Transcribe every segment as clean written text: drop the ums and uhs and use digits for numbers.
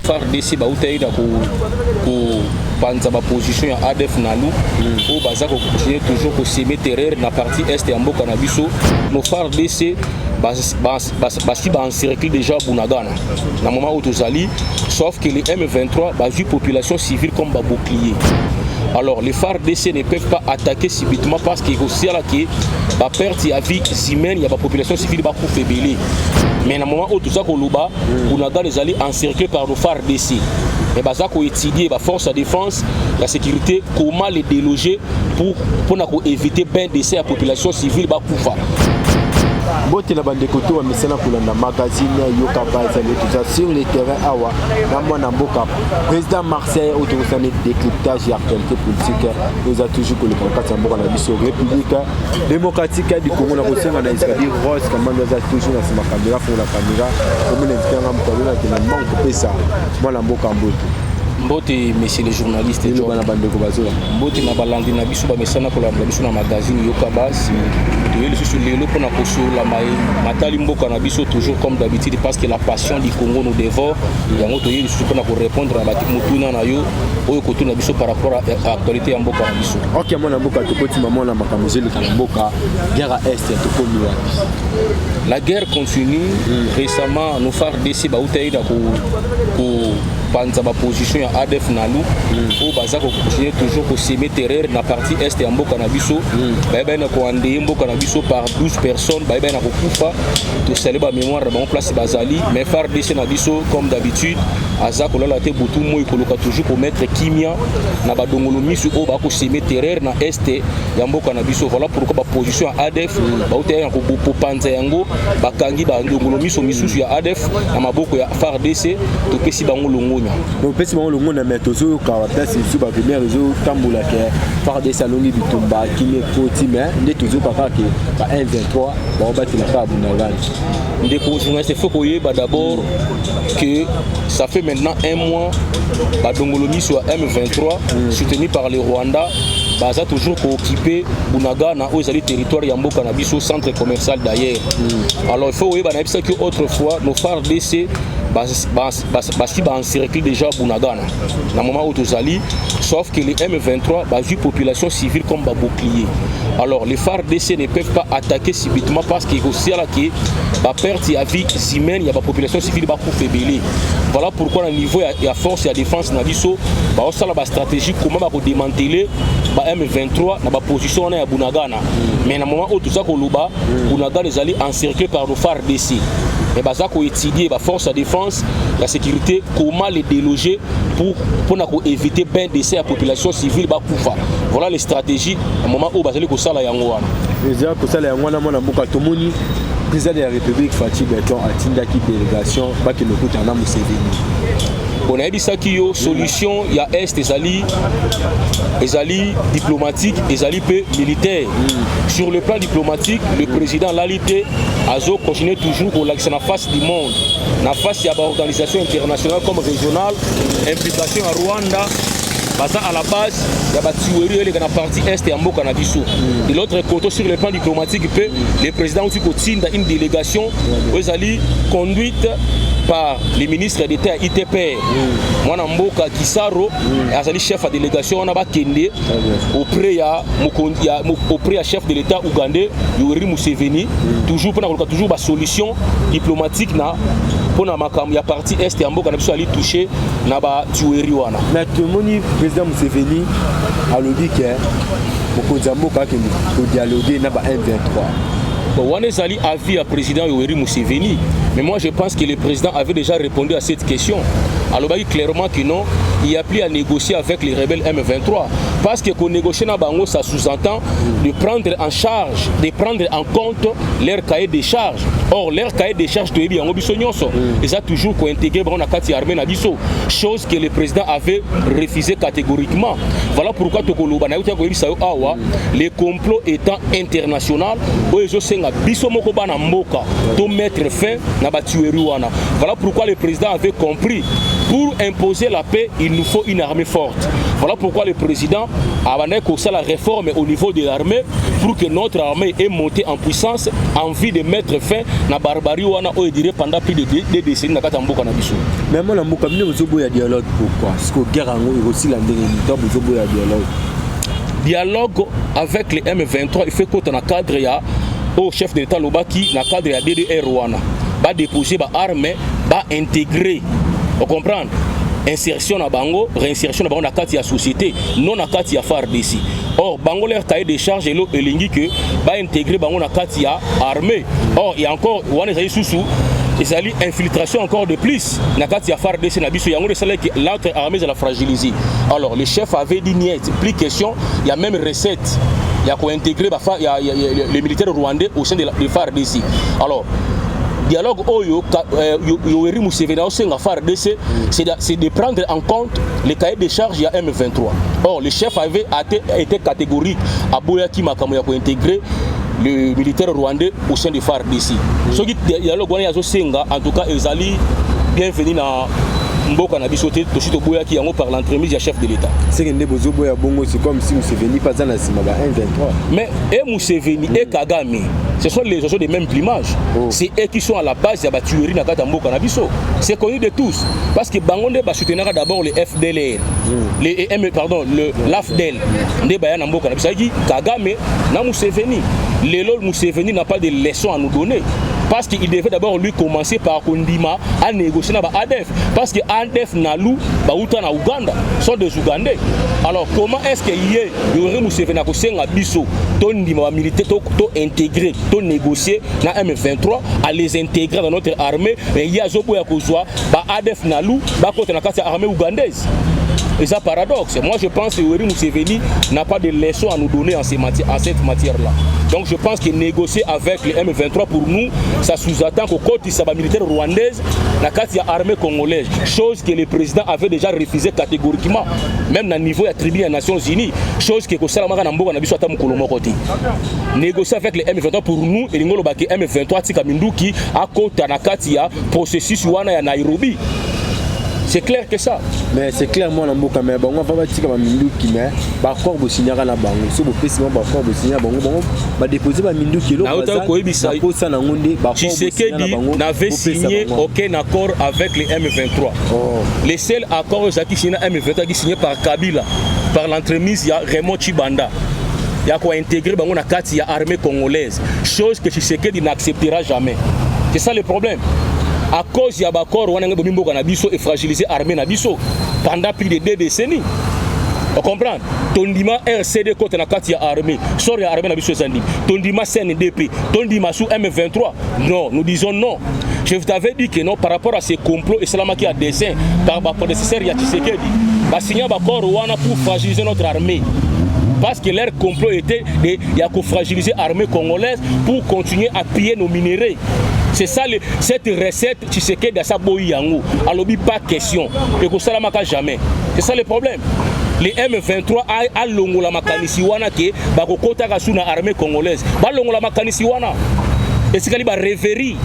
FARDC bautaïda ko panza ba position ya ADF nalu o bazako continuer toujours ko semer terreur na partie est ya mboka na biso no FARDC basi ba encercler déjà Bunagana na moment où tozali sauf que les M23 ba vu population civile comme ba bouclier. Alors les FARDC ne peuvent pas attaquer subitement parce qu'il y a aussi la perte de vie humaine, il y a la population civile qui est faible. Mais à un moment où tout ça, on a les alliés encerclés par nos FARDC. Et ça qu'on étudie la force de défense, la sécurité, comment les déloger pour éviter ben décès à la population civile qui Bote la bande koto wa misana kulanda magazine yoka baza tout ça sur le terrain awa na mwana mboka président Marseille autorisé décryptage et actualité politique nous a toujours que le contact mboka na biso république démocratique du Congo na kosenga na Isabelle Rose comme nous a toujours na sima caméra pour la caméra comme l'invité na mtalo na kina manque pesa mwana mboka mbote Mbote messieurs les journalistes et Mbote na balandi na biso ba mesana ko la biso na magazine yoka basi les sur les lots pour na koso la mai matali mboka na biso toujours comme d'habitude parce que la passion du Congo nous dévore yango to yeli sur pour na répondre à ba mutuna na yo oyo ko tuna biso par rapport à l'actualité ya mboka na biso. OK mona mboka to koti maman na makamuzeli kana mboka guerre à est to komi wapi. La guerre continue. Récemment nos FARDC ba utaida ko panza ba position ya ADF nalu o bazako continuer toujours ko semer terreur na partie est ya mboka na biso ba na ko ande mboka na biso par 12 personnes ba na ko kufa to célébrer mémoire ba on place bazali mais FARDC na biso comme d'habitude azako la te butu moy ko loka toujours ko mettre kimia na ba dongolo misu o ba ko semer terreur na est ya mboka na biso voilà pourquoi ba position ya ADF ba utaida ko panza yango ba kangi ba dongolo misu misusu ya ADF na maboko ya FARDC to pesi bango longo. Donc pesi bango longo na metozo ka place sur ba première réseau tambola ke FARDC salongi bitumba kine koti mais ndé toujours papa ke ba 123 ba bati na ka Bunagana. Ndeko journaliste faut koye ba d'abord que ça fait maintenant un mois ba dongolomi sur M23 soutenu par le Rwanda baza toujours pour occuper Bunagana aux alliés territoire ya mboka na biso centre commercial d'ailleurs. Alors il faut koye ba na bisa que autrefois nos FARDC basi ba encercler déjà Bunagana na moment où tozali sauf que les M23 ba vu population civile comme ba bouclier. Alors les FARDC ne peuvent pas attaquer subitement parce qu'il y a aussi la perte de vie humaine, il y a la population civile qui est faible. Voilà pourquoi au niveau de la force et la défense na biso ba osala ba stratégie comment ba démanteler ba M23 na ba position na Bunagana. Mais na moment où tout ça ko luba Bunagana les alliés encerclés par nos FARDC. Et ça qu'on étudie la force de défense, la sécurité, comment les déloger pour éviter ben décès à la population civile. Voilà les stratégies au moment où basé ko sala yango wana. Déjà ko sala yango wana mona mboka tomoni président de la République Fatou Beton atindaki délégation ba ke lokuta na Museveni. On a dit ça qu'il y a une solution, il y a est des alliés diplomatiques, des alliés militaires. Sur le plan diplomatique, le président Lalite Azo continue toujours pour l'accès en face du monde. En face, il y a des organisations internationales comme régionales, implication à Rwanda. À la base, il y a des tueries dans la partie est et en Mboka na biso. De l'autre côté, sur le plan diplomatique, le président aussi continue une délégation aux alliés conduite par les ministres d'État ITP. Moi, Mboka Kisaro, le chef de délégation, on a Kende auprès du chef de l'État ougandais, Yoweri Museveni, toujours pour toujours une solution diplomatique na pour la partie est et Mboka na biso ali toucher na ba tuerie wana. Mais tout le monde président Museveni a dit que Mokonzi Mboka qui dialoguer na ba M23. Wanezali avis à président Yoweri Museveni, mais moi je pense que le président avait déjà répondu à cette question. Alors il clairement que non, il n'y a plus à négocier avec les rebelles M23 parce que qu'on négocie na bango ça sous-entend de prendre en charge, de prendre en compte leur cahier de charges. Or leur cahier de charges de yango biso nyonso, ils ont toujours ko intégrer dans la carte armée na biso, chose que le président avait refusé catégoriquement. Voilà pourquoi tokoloba na uta ko bisa awa les complots étant international oyo senga biso moko bana mboka to mettre fin na ba tuerie wana. Voilà pourquoi le président avait compris pour imposer la paix, il nous faut une armée forte. Voilà pourquoi le président a fait la réforme au niveau de l'armée pour que notre armée ait monté en puissance, envie de mettre fin à la barbarie pendant plus de 2 décennies dans Katamboka Nabiso. Mais moi, il y a dialogue. Pourquoi? Parce que la guerre est aussi la dialogue. Dialogue avec les M23, il fait que dans le cadre au chef de l'État Lobaki, dans le cadre de DDR Rwanda, va déposer les armes, va intégrer. Vous comprenez? Insertion à Bango, réinsertion à Bango dans la société, non dans la FARDC. Or, Bango leur cahier de charge et l'ingi que va intégrer Bango dans la armée. Or, il y a encore, il y a une infiltration encore de plus dans la FARDC, l'autre armée la fragiliser. Alors, le chef avait dit niet, plus question, il y a même recette. Il y a quoi intégrer les militaires rwandais au sein de la FARDC. Alors, dialogue Yoweri Museveni au sein de la FARDC, c'est de prendre en compte les cahiers de charge à M23. Or, le chef avait été catégorique à Boyaki Makamoya pour intégrer le militaire rwandais au sein de FARDC. Ce dialogue en tout cas, ils allaient bienvenue dans Mboka na biso te to boya ki yango par l'entremise du chef de l'État. C'est que Nebozo boya bongo, c'est comme si Museveni pas dans la Simaba 1-23. Mais et Museveni et Kagame, ce sont les gens des mêmes plimages. C'est eux qui sont à la base de la tuerie na kata Mboka na biso. C'est connu de tous parce que Bangonde va soutenir d'abord les FDLR. l'AFDEL. Nde baya na Mboka na biso ki Kagame na Museveni. Lelo Museveni n'a pas de leçons à nous donner. Parce qu'il devait d'abord lui commencer par Kondima à négocier avec ADF. Parce que ADF Nalou, Baouta na Ouganda, sont des Ougandais. Alors comment est-ce qu'il y aurait Museveni à Bisso, Tondima militaire, intégrer, négocier na M23, à les intégrer dans notre armée, et il y a Zobo Yakozwa, ADF Nalou, Bakota na kati armée ougandaise. Et ça paradoxe. Moi je pense que Yoweri Museveni n'a pas de leçons à nous donner en cette matière-là. Donc je pense que négocier avec les M23 pour nous, ça sous-attend qu'au côté de la militaire rwandaise, la armée congolaise, chose que le président avait déjà refusé catégoriquement, même au niveau de la tribune des Nations Unies, chose que négocier avec les M23 pour nous, et les M23 tika minduki à côté de la processus wana Nairobi. C'est clair que ça. Mais c'est clairement la Mboka mais bon on va dire que Minduki mais ba corps signera na bango so bo pesi ba corps signera bango ba déposer ba Minduki lo ça posa na ngonde ba Tshisekedi n'avait signé aucun accord avec les M23. Les seuls accords qui signé M23 qui signé par Kabila par l'entremise il y a Raymond Tshibanda. Il y a quoi intégrer bango na kati ya armée congolaise, chose que Tshisekedi n'acceptera jamais. C'est ça le problème. À cause de l'accord, on a fragilisé l'armée pendant plus de 2 décennies. Vous comprenez? Tondima RCD contre la armée. Sorry, l'armée Zandi. Tondima CNDP. Tondima sous M23. Non, nous disons non. Je vous avais dit que non par rapport à ces complots islamiques à dessein par ma prédécesseur Tshisekedi. Va signer un accord pour fragiliser notre armée. Parce que leur complot était de fragiliser l'armée congolaise pour continuer à piller nos minéraux. C'est ça, cette recette, tu sais que dans sa boyango, alors pas question, et que ça la marque jamais. C'est ça le problème. Les M23 a longo la makanisi wana ke ba kokota ka suna armée congolaise. Ba longo la makanisi wana. Et c'est qu'il va révérer.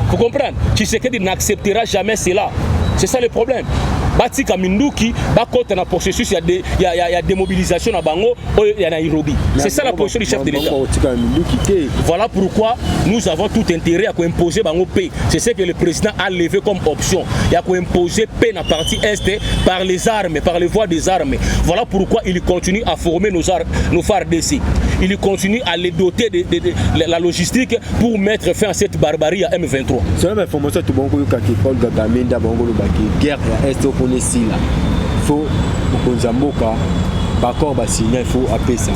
Vous comprenez? Tu sais que n'acceptera jamais cela. C'est ça le problème. Batika Minduki, Bakota na processus, il y a démobilisation à Bango, il y a Nairobi. C'est ça la position du chef de l'État. Voilà pourquoi nous avons tout intérêt à imposer Bango paix. C'est ce que le président a levé comme option. Il y a imposer paix dans la partie Est par les armes, par les voies des armes. Voilà pourquoi il continue à former nos FARDC. Il continue à les doter de la logistique pour mettre fin à cette barbarie à M23. C'est la information que Bango Kaki Paul Kagame Bango guerre Est il faut Mboka d'accord signer il faut appeler ça.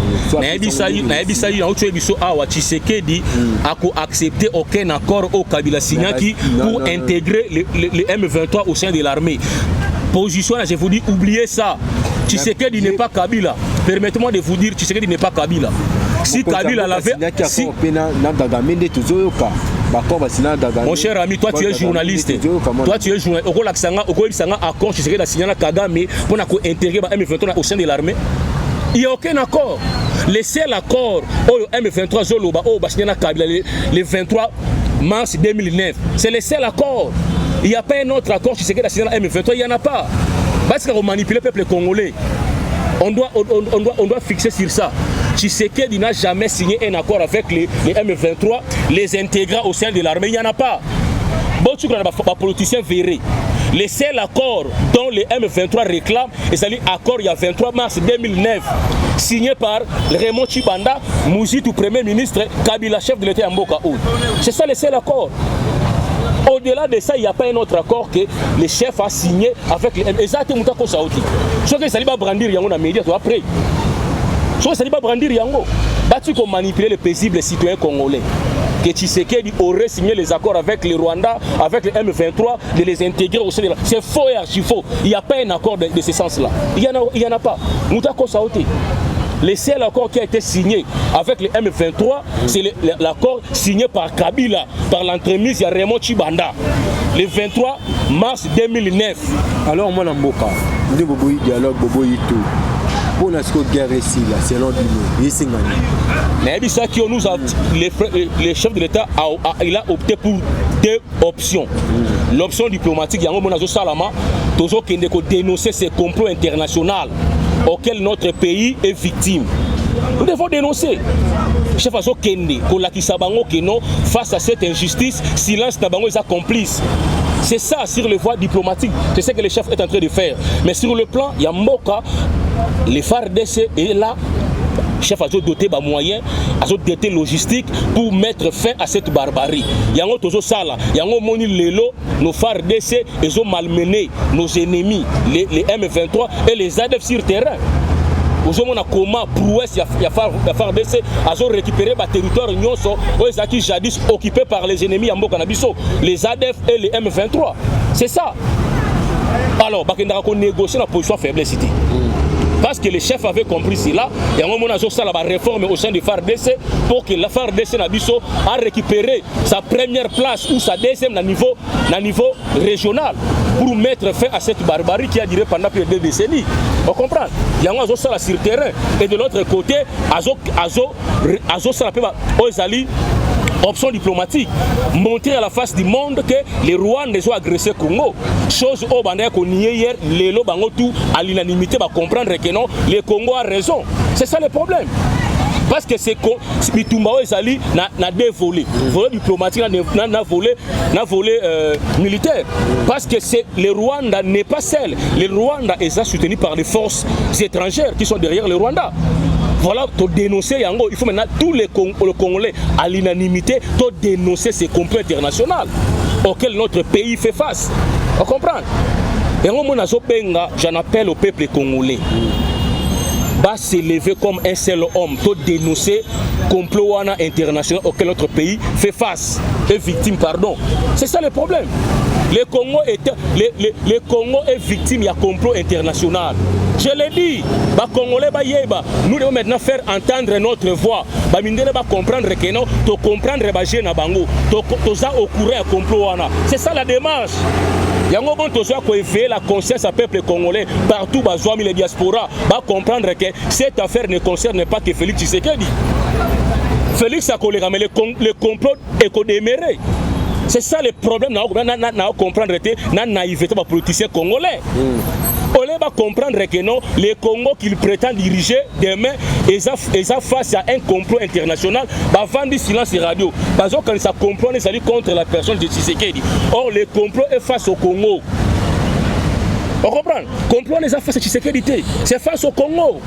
Tshisekedi a accepté aucun accord au Kabila Signaki pour intégrer les M23 au sein de l'armée. Position là, je vous dis oubliez ça. Tshisekedi n'est pas Kabila. Permettez-moi de vous dire Tshisekedi n'est pas Kabila. Si Kabila l'avait si mon cher ami, toi tu es journaliste. Toi tu es journaliste. Pour intégrer M23 au sein de l'armée. Il n'y a aucun accord. Le seul accord M23 le 23 mars 2009, c'est le seul accord. Il n'y a pas un autre accord qui se M23, il n'y en a pas. Parce qu'on manipule le peuple congolais. On doit fixer sur ça. Tshisekedi n'a jamais signé un accord avec les M23, les intégrants au sein de l'armée. Il n'y en a pas. Bon, tu connais les politiciens verrés. Le seul accord dont les M23 réclament, c'est l'accord il y a 23 mars 2009, signé par Raymond Tshibanda, Mouzitou, Premier ministre, Kabila, chef de l'État Mboka Oud. C'est ça le seul accord. Au-delà de ça, il n'y a pas un autre accord que le chef a signé avec les M23. Exactement, ça aussi. Ce que ça va brandir dans les médias après. Ce que ça va brandir yango. Battu qu'on manipuler les paisibles citoyens congolais. Que Tshisekedi aurait signé les accords avec le Rwanda, avec les M23, de les intégrer au sein de la... C'est faux et archi faux. Il n'y a pas un accord de ce sens-là. Il n'y en a pas. Moutako Saouti. Le seul accord qui a été signé avec les M23, c'est l'accord signé par Kabila, par l'entremise de Raymond Tshibanda, le 23 mars 2009. Alors, moi, je suis un dialogue, pour la guerre ici, là, selon mais le chef de l'État il a opté pour deux options. L'option diplomatique, il y a un Salama, toujours qui dénoncer ces complots internationaux auxquels notre pays est victime. Nous devons dénoncer. Chef Azo Kende, face à cette injustice, silence Nabango est complice. C'est ça sur le voie diplomatique, c'est ce que le chef est en train de faire. Mais sur le plan, il y a Mboka, les FARDC est là. Chef a doté de moyens, a doté logistique pour mettre fin à cette barbarie. Il y a un autre sala, il y a un moni lelo, nos FARDC, ils ont malmené nos ennemis, les M23 et les ADF sur terrain. Aujourd'hui, on a comment prouesse, il y a FARDC, ils ont récupéré le territoire qui jadis occupé par les ennemis à Mbokanabiso, les ADF et les M23. C'est ça. Alors, on a négocié la position faiblesse. Parce que le chef avait compris cela, il y a un moment où la réforme au sein du FARDC pour que la FARDC a récupéré sa première place ou sa deuxième niveau régional pour mettre fin à cette barbarie qui a duré pendant plus de 2 décennies. On comprend? Il y a un moment sur le terrain et de l'autre côté, option diplomatique, montrer à la face du monde que les Rwandais ont agressé le Congo. Chose au bandé qu'on y est hier, les lobango tout à l'unanimité va comprendre que non, le Congo a raison. C'est ça le problème. Parce que c'est Bitumba Ezali n'a deux volets. Volet diplomatique, n'a volé militaire. Parce que le Rwanda n'est pas seul. Le Rwanda est soutenu par les forces étrangères qui sont derrière le Rwanda. Voilà, pour dénoncer Yango, il faut maintenant tous les Congolais à l'unanimité pour dénoncer ces complots internationaux auxquels notre pays fait face. On comprend? Et j'en appelle au peuple congolais. Va s'élever comme un seul homme pour dénoncer le complot international auquel notre pays fait face. Est victime, pardon. C'est ça le problème. Le Congo est victime du complot international. Je l'ai dit, nous devons maintenant faire entendre notre voix. Nous devons comprendre que nous devons comprendre que nous sommes au courant du complot. C'est ça la démarche. Il y a un moment où éveiller la conscience du peuple congolais partout dans les diasporas, comprendre que cette affaire ne concerne pas que Félix Tshisekedi. Félix a collé, mais le complot est déméré. C'est ça le problème, nous comprendre la naïveté des politiciens congolais. On va comprendre que non, les Congo qu'ils prétendent diriger demain, ils sont face à un complot international, avant du silence radio. Parce que quand ça complot, ils allaient contre la personne de Tshisekedi. Or, le complot est face au Congo. On comprend? Le complot n'est pas face à Tshisekedi, c'est face au Congo.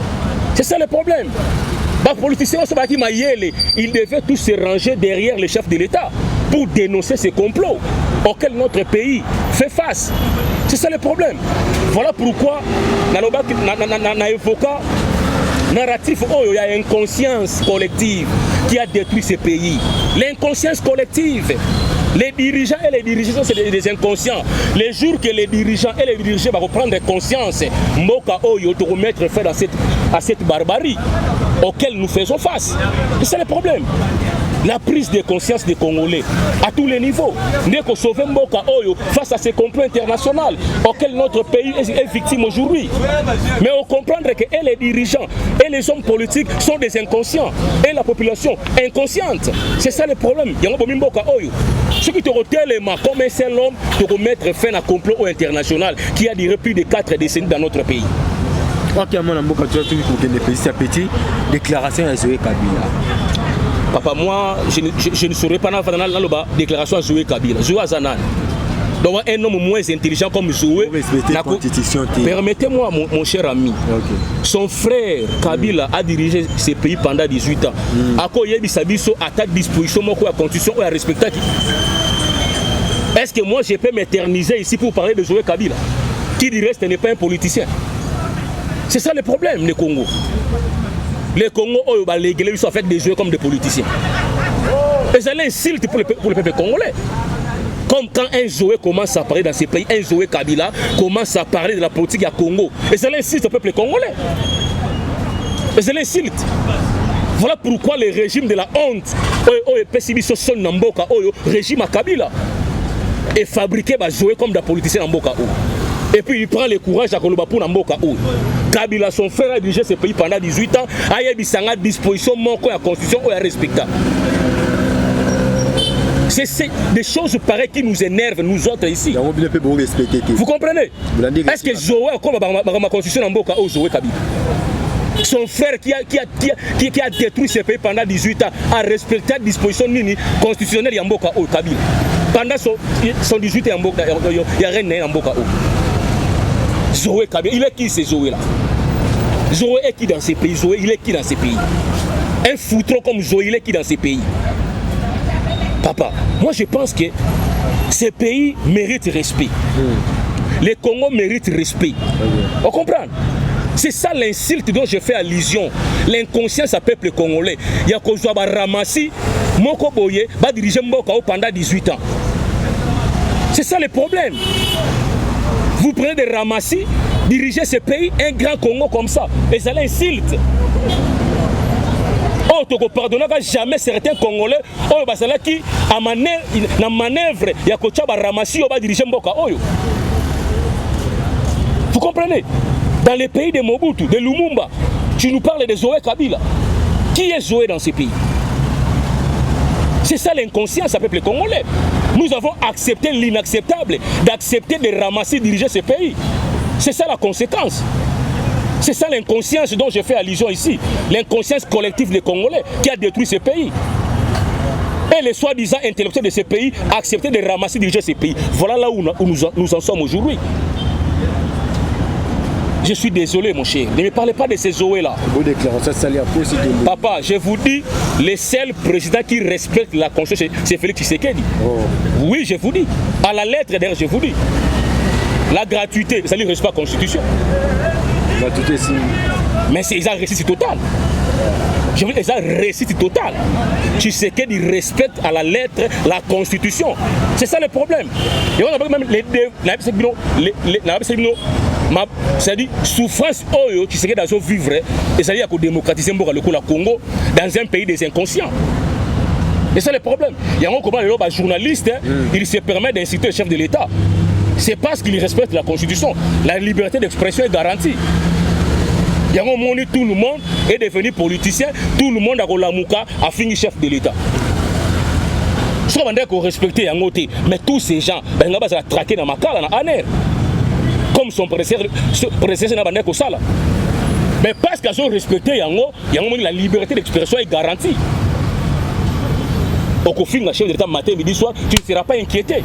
C'est ça le problème. Les politiciens ils devaient tous se ranger derrière le chef de l'État pour dénoncer ces complots auxquels notre pays fait face. C'est ça le problème. Voilà pourquoi on a évoqué narratif où il y a une conscience collective qui a détruit ce pays. L'inconscience collective. Les dirigeants et les dirigeants, c'est des inconscients. Les jours que les dirigeants et les dirigés vont prendre conscience, Mboka Oyo de remettre fin à cette barbarie auquel nous faisons face. C'est le problème. La prise de conscience des Congolais à tous les niveaux. N'est que sauver Mboka Oyo face à ces complots internationaux auxquels notre pays est victime aujourd'hui. Mais on comprend que et les dirigeants et les hommes politiques sont des inconscients et la population inconsciente. C'est ça le problème. Il y a un Mboka Oyo. Ceux qui te retirent comme un seul homme de remettre fin à un complot international qui a duré plus de 4 décennies dans notre pays. Ok, mon amour, quand tu as tout petit, déclaration à Zoé Kabila. Papa, moi, je ne saurais pas dans la déclaration à Zoé Kabila. Zoé Azanan. Donc un homme moins intelligent comme Zoé. Permettez-moi, mon cher ami. Okay. Son frère Kabila a dirigé ce pays pendant 18 ans. À quoi il y a ta disposition, la constitution, ou à respecter. Est-ce que moi je peux m'éterniser ici pour parler de Zoé Kabila, qui du reste n'est pas un politicien? C'est ça le problème, le Congo. Les Congo, les Guélés sont faits des joueurs comme des politiciens. Et c'est l'insulte pour le peuple congolais. Comme quand un Zoé commence à parler dans ces pays, un Zoé Kabila commence à parler de la politique à Congo. Et c'est l'insulte au peuple congolais. Et c'est l'insulte. Voilà pourquoi le régime de la honte, le régime à Kabila, est fabriqué par Zoé comme des politiciens en Boka. Et puis il prend le courage à Koloba pour Namboka. Kabila, son frère, a dirigé ce pays pendant 18 ans. Il y a une disposition, la constitution, est respectable. C'est des choses pareilles qui nous énervent, nous autres ici. Vous comprenez? Est-ce que Zoé, comme ma constitution en Boka, Zoé Kabila, son frère qui a détruit ce pays pendant 18 ans, a respecté la disposition constitutionnelle en Boka, Kabila. Pendant son 18 ans, il n'y a rien en Boka. Zoé Kabila, il est qui ce Zoé là? Zoé est qui dans ces pays? Zoé, il est qui dans ces pays? Un foutron comme Zoé, il est qui dans ces pays? Papa, moi je pense que ces pays méritent respect. Les Congo méritent respect. On comprend? C'est ça l'insulte dont je fais allusion. L'inconscience à peuple congolais. Il y a qu'on soit ramassé, Moko Boye, va diriger Mboka pendant 18 ans. C'est ça le problème. Vous prenez des ramassis, dirigez ce pays, un grand Congo comme ça. Et ça l'insulte. Oh, tu ne pardonneras jamais certains Congolais. Oh, c'est là qui, à manœuvre, il y a Kocha Ramassi, on va diriger Mboka. Vous comprenez? Dans les pays de Mobutu, de Lumumba, tu nous parles de Zoé Kabila. Qui est Zoé dans ces pays? C'est ça l'inconscience à peuple congolais. Nous avons accepté l'inacceptable, d'accepter de ramasser, diriger ce pays. C'est ça la conséquence. C'est ça l'inconscience dont je fais allusion ici. L'inconscience collective des Congolais qui a détruit ce pays. Et les soi-disant intellectuels de ce pays accepter de ramasser, diriger ce pays. Voilà là où nous en sommes aujourd'hui. Je suis désolé, mon cher. Ne me parlez pas de ces Zoé-là. Papa, je vous dis, le seul président qui respecte la Constitution, c'est Félix Tshisekedi. Oui, je vous dis. À la lettre, d'ailleurs, je vous dis. La gratuité, ça ne respecte pas la Constitution. Gratuité, si. Mais c'est un récit total. Je veux dire, c'est un récit total. Tshisekedi respecte à la lettre la Constitution. C'est ça le problème. Et on a même les c'est-à-dire souffrance qui serait dans vivre et c'est-à-dire qu'on démocratise le Congo dans un pays des inconscients. Et c'est le problème. Il y a un comment les journalistes, il se permet d'inciter le chef de l'État. C'est parce qu'il respecte la Constitution. La liberté d'expression est garantie. Il y a un moment où tout le monde est devenu politicien, tout le monde a fini chef de l'État. Je ne sais pas respecter un côté, mais tous ces gens, ils vont traquer dans ma cale, comme son prédécesseur n'a pas de ça. Mais parce qu'ils ont respecté la liberté d'expression est garantie. Au fin de chef de l'État matin, midi, soir, tu ne seras pas inquiété.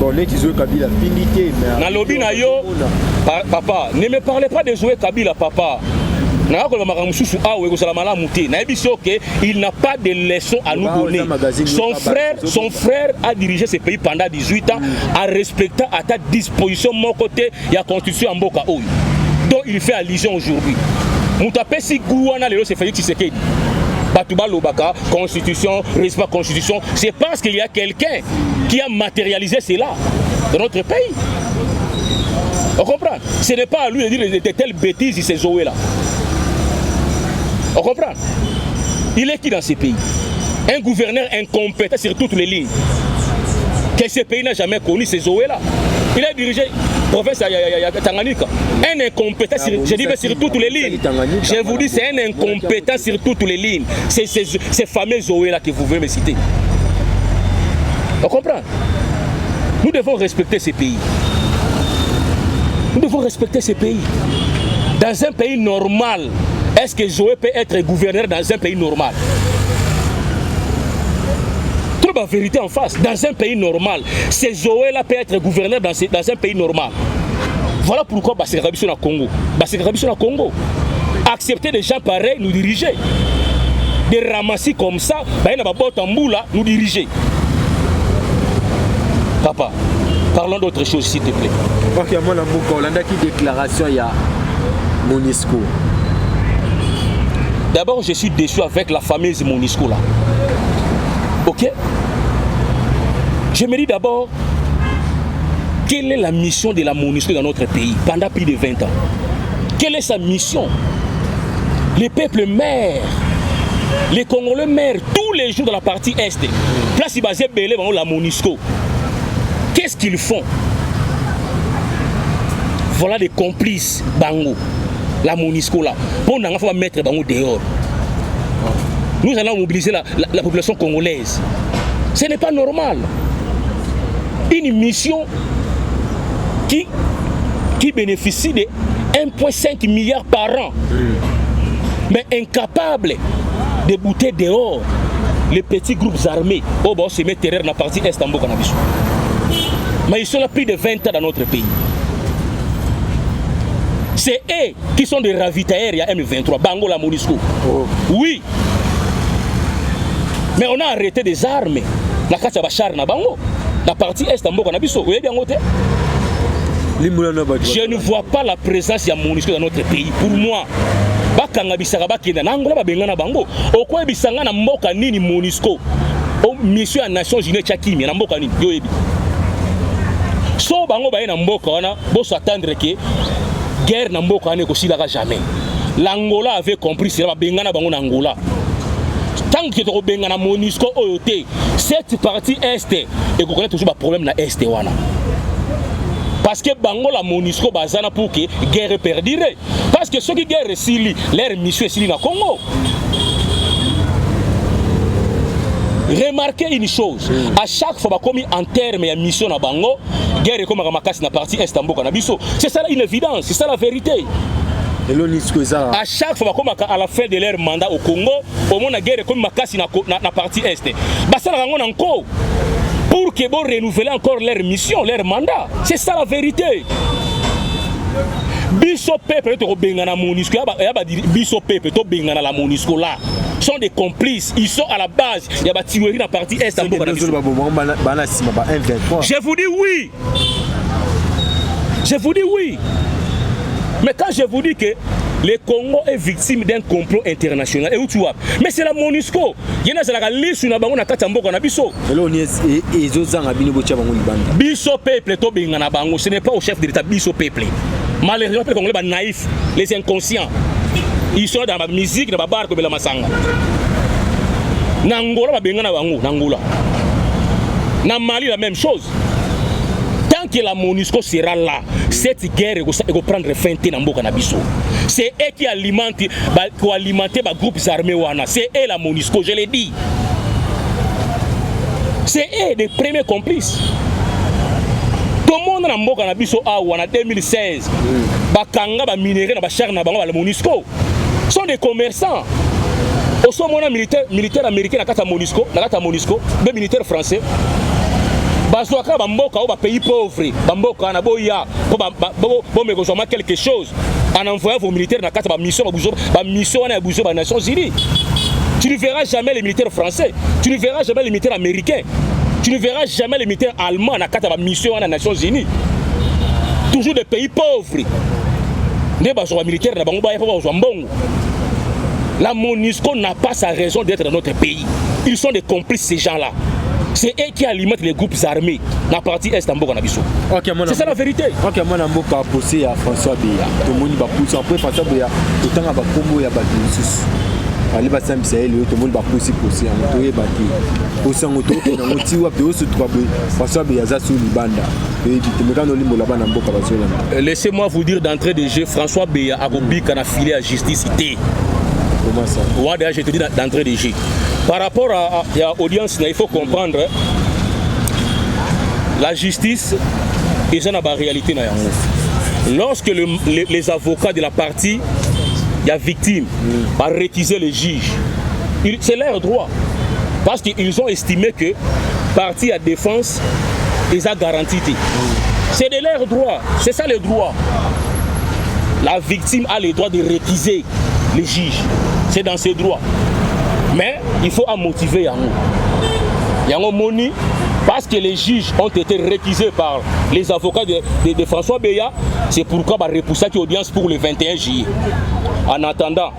Bon, les Zoé Kabila, finité, mais... Papa, ne me parlez pas de Zoé Kabila, papa. Il n'a pas de leçon à nous donner. Son frère a dirigé ce pays pendant 18 ans en respectant à ta disposition mon côté la constitution en Boka Oyo. Donc il fait allusion aujourd'hui. Moutapesi Gouana Lelo c'est Félix Tshisekedi. Batouba Lobaka, constitution, respect constitution. C'est parce qu'il y a quelqu'un qui a matérialisé cela dans notre pays. On comprend? Ce n'est pas à lui de dire de telles bêtises, ces Zoé là. On comprend? Il est qui dans ces pays? Un gouverneur incompétent sur toutes les lignes. Que ce pays n'a jamais connu ces Zoé-là. Il a dirigé la province Tanganyika. Un incompétent, je dis sur toutes les lignes. Je vous dis, c'est un incompétent sur toutes les lignes. C'est ces fameux Zoé-là que vous voulez me citer. On comprend? Nous devons respecter ces pays. Nous devons respecter ces pays. Dans un pays normal, est-ce que Zoé peut être gouverneur dans un pays normal? Trouve la vérité en face. Dans un pays normal, c'est Zoé là peut être gouverneur dans un pays normal. Voilà pourquoi Basseka Kabiso na Congo. Basseka Kabiso na Congo. Accepter des gens pareils, nous diriger. Des ramassis comme ça, nous diriger. Papa, parlons d'autre chose s'il te plaît. Ok, moi, on a une déclaration, il y a Monisco. D'abord, je suis déçu avec la fameuse Monisco là. Ok? Je me dis d'abord, quelle est la mission de la Monisco dans notre pays pendant plus de 20 ans? Quelle est sa mission? Les peuples meurent. Les Congolais meurent tous les jours dans la partie Est. Place basée Belé, la Monisco. Qu'est-ce qu'ils font? Voilà des complices, Bango. La Monisco là. Bon, on va mettre Bango dehors. Nous allons mobiliser la population congolaise. Ce n'est pas normal. Une mission qui bénéficie de 1,5 milliard par an, mais incapable de bouter dehors les petits groupes armés au bord se mettre terreur dans la partie Est en Bokanabiso. Mais ils sont là plus de 20 ans dans notre pays. C'est eux qui sont des ravitailleurs, il y a M23, Bango la Monisco. Oh. Oui. Mais on a arrêté des armes. La Katia Bachar na Bango. La partie Est en Bokanabiso. Vous voyez bien côté? Je ne vois pas la présence de la Monisco dans notre pays. Pour moi, bakanga bisaka bakenda na Angola babengana bango. Okwe bisanga na mboka nini Monisco? O mission à Nations Unies Tchakimi na mboka nini? Yo yebi. So bango baye na mboka wana bo s'attendre que guerre na mboka ane ko silaka jamais. L'Angola avait compris cela babengana bango na Angola. Tant que tu bengana Monisco oyote, cette partie Est et qu'on connaît toujours un problème na Est wana. Parce que Bango la Monisco bazana pour que guerre perdure. Parce que ceux qui guerre sili, leur mission est sili na Congo. Remarquez une chose, à chaque fois comme en termes de mission na Bango, guerre comme Ramakasi na partie Est Mboka na biso. C'est ça une évidence, c'est ça la vérité. À chaque fois comme à la fin de leur mandat au Congo, au moins la guerre comme Makasi na partie Est. Basala rango encore. Pour que bon renouveler encore leur mission, leur mandat. C'est ça la vérité. Biso peuple to bengana Monisco, biso peuple to bengana la Monisco là. Sont des complices, ils sont à la base. Il y a des tueries dans la partie Est. Je vous dis oui. Je vous dis oui. Mais quand je vous dis que le Congo est victime d'un complot international, et où tu vois? Mais c'est la Monisco. Il y a la liste sur la bango na katamboka na biso. Biso peuple to bengana bango, ce n'est pas au chef de l'État, biso peuple. Malheureusement, les Congolais sont naïfs, les inconscients. Ils sont dans la musique, dans la barre comme la masanga. Nangola bengana bango, Nangola. Na Mali la même chose. Tant que la Monisco sera là, cette guerre va prendre fin dans Mboka na biso. C'est eux qui alimentent les groupes armés wana. C'est eux la Monisco, je l'ai dit. C'est eux les premiers complices. Tout le monde na Mboka na biso en 2016. Bakanga ba minéré na ba char na bango la Monisco. Sont des commerçants. Au sommet militaire américain na kata Monisco, des militaires français. Bazoaka bamboka au pays pauvre, bamboka na boya, pour me quelque chose en envoyant vos militaires dans la mission à Bouzo, aux Nations Unies. Tu ne verras jamais les militaires français, tu ne verras jamais les militaires américains, tu ne verras jamais les militaires allemands dans la mission aux Nations Unies. Toujours des pays pauvres. La Monisco n'a pas sa raison d'être dans notre pays. Ils sont des complices, ces gens-là. C'est eux qui alimentent les groupes armés dans la partie Est en Bokanabiso. C'est ça la vérité. Ok, moi je vais poser à François Beya. Tout le monde va pousser. Après François Beya, tout le temps va combo ya batusus. Ali ba sambisa ele tout le monde va pousser. On doit bati. Pousser on doit na moti wa pe osu trois boy. François Beya za sur libanda. Et tu me quand olimbo là-bas na Mboka bazola. Laissez-moi vous dire d'entrée de jeu, François Beya a gobi kana filé à justiceité. Comment ça? Ouais, déjà je te dis d'entrée de jeu. Par rapport à l'audience, il faut comprendre la justice est une réalité. lorsque les avocats de la partie, il y a victime, va récuser les juges. C'est leur droit. Parce qu'ils ont estimé que partie à défense, ils ont garanti. C'est de leur droit. C'est ça le droit. La victime a le droit de récuser les juges. C'est dans ses droits. Mais il faut motiver Yango. Yango Moni, parce que les juges ont été récusés par les avocats de François Beya, c'est pourquoi il repousse l'audience pour le 21 juillet. En attendant,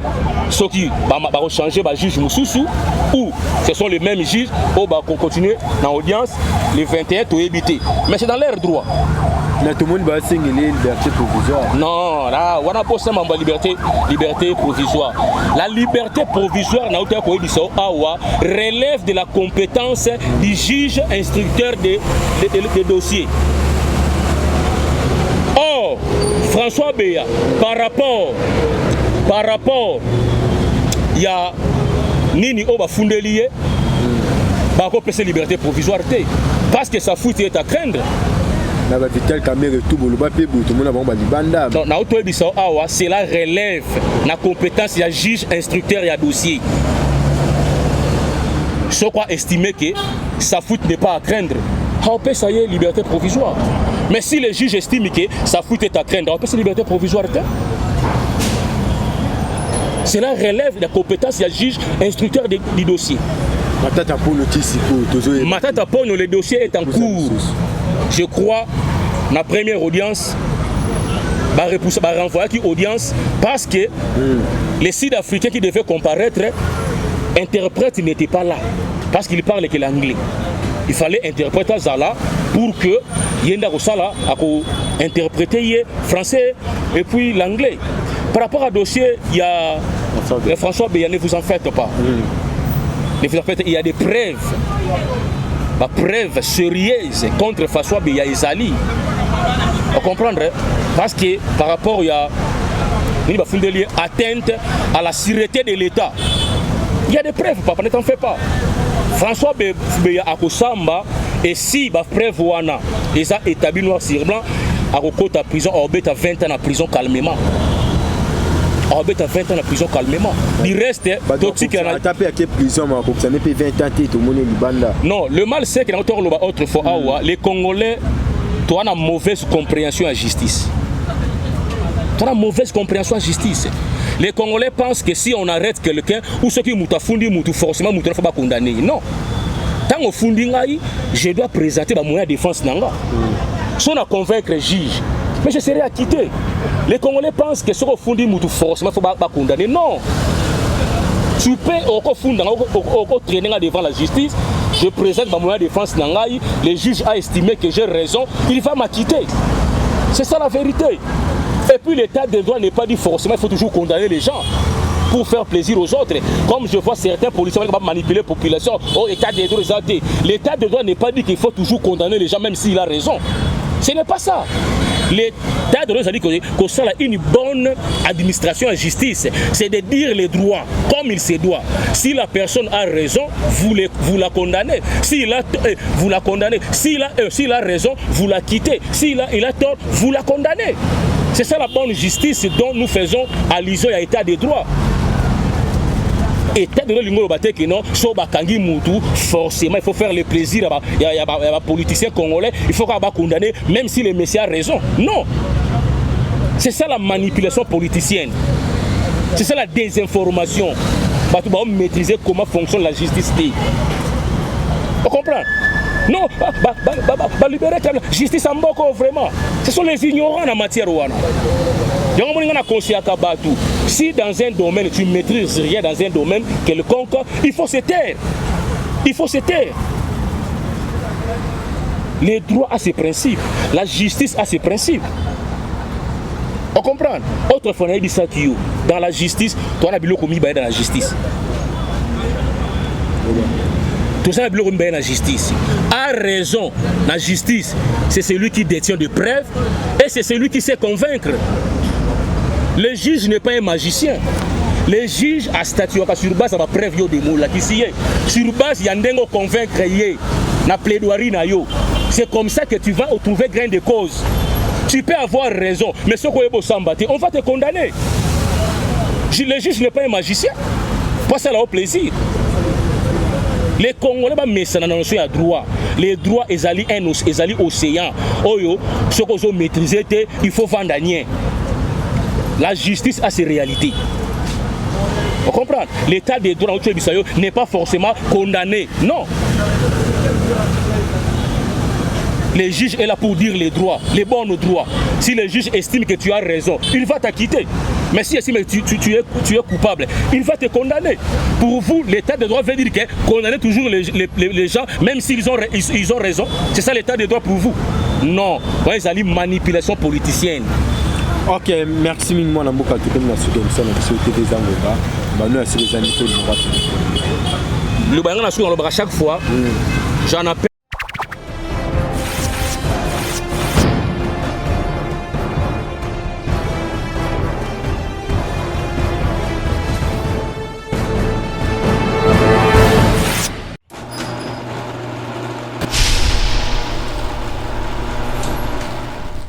ceux qui vont changer le juge Moussoussou, ou ce sont les mêmes juges, qui vont continuer dans l'audience le 21 pour éviter. Mais c'est dans leur droit. Mais tout le monde va signer les libertés provisoires. Non, là, on a pas seulement liberté provisoire. La liberté provisoire relève de la compétence du juge instructeur des dossiers. Or, François Beya, par rapport, il y a Nini Oba Fundelier, bah, on peut se liberté provisoire, parce que sa faute est à craindre. Cela relève la compétence du juge instructeur et dossier. Ce qu'on estime que sa faute n'est pas à craindre, on peut ça y est liberté provisoire. Mais si le juge estime que sa faute est à craindre, on peut se liberté provisoire. Cela relève la compétence du juge instructeur du dossier. Matata Pono, le dossier est en cours. Je crois, la première audience, va renvoyer l'audience parce que les Sud-Africains qui devaient comparaître, interprète n'était pas là, parce qu'il parlait que l'anglais. Il fallait interpréter ça là pour que Yenda Rosala a interprété français et puis l'anglais. Par rapport au dossier, il y a François Beya, ne vous en faites pas. Ne vous en faites, il y a des preuves. Preuve sérieuse contre François Beya et Zali. Vous comprenez? Parce que par rapport à atteinte à la sûreté de l'État, il y a des preuves, papa, ne t'en fais pas. François Beya a Kosamba et si la preuve wana ils ont établi noir sur blanc à côté de prison, on va 20 ans en prison calmement. On va 20 ans en prison calmement. Il reste non, le mal c'est que autrefois les Congolais ont une mauvaise compréhension à la justice. Ils ont une mauvaise compréhension à la justice. Les Congolais pensent que si on arrête quelqu'un ou ceux qui sont forcément il ne faut pas condamner. Non. Tant que je dois présenter ma moyen de défense. Si on a convaincre le juge, mais je serai acquitté. Les Congolais pensent que si on a forcément il ne faut pas condamner. Non. Tu peux traîner devant la justice, je présente ma moyen de défense. Le juge a estimé que j'ai raison, il va m'acquitter. C'est ça la vérité. Et puis l'état de droit n'est pas dit forcément il faut toujours condamner les gens pour faire plaisir aux autres. Comme je vois certains policiers qui manipuler la population, l'état de droit, l'état de droit n'est pas dit qu'il faut toujours condamner les gens même s'il a raison. Ce n'est pas ça. L'état de droit dit que ça a une bonne administration à la justice, c'est de dire les droits comme il se doit. Si la personne a raison, vous la condamnez. S'il a, vous la condamnez. S'il a raison, vous la quittez. S'il a tort, vous la condamnez. C'est ça la bonne justice dont nous faisons allusion à l'état de droit. État de droit, forcément, il faut faire le plaisir à les politiciens congolais, il faut qu'on condamner, même si le messieurs a raison. Non! C'est ça la manipulation politicienne. C'est ça la désinformation. On va maîtriser comment fonctionne la justice. Vous comprenez? Non, libérer la justice en boko vraiment. Ce sont les ignorants en matière ouana. Si dans un domaine tu ne maîtrises rien dans un domaine quelconque, il faut se taire. Il faut se taire. Les droits a ses principes, la justice a ses principes. On comprend? Autrefois, on a dit ça dans la justice, toi on a dit dans la justice. Tout ça, la justice. A raison, la justice, c'est celui qui détient des preuves et c'est celui qui sait convaincre. Le juge n'est pas un magicien. Le juge a statué sur base de la preuve de mots. Sur base, il y a un convaincre, na plaidoirie. C'est comme ça que tu vas trouver gain de cause. Tu peux avoir raison, mais ce qu'on est on va te condamner. Le juge n'est pas un magicien. Pas ça là au plaisir. Les Congolais, ils droit. Les droits, ils allaient océan. Ce qu'on a maîtrisé, il faut vendre. La justice a ses réalités. Vous comprenez? L'état des droits n'est pas forcément condamné. Non. Le juge est là pour dire les droits, les bons droits. Si le juge estime que tu as raison, il va t'acquitter. Mais si estime que tu es coupable, il va te condamner. Pour vous, l'état des droits veut dire que condamner toujours les gens, même s'ils ont raison. C'est ça l'état des droits pour vous? Non. Vous avez une manipulation politicienne. Ok, merci mille Namboka qui est dans des angles. Le chaque fois, j'en appelle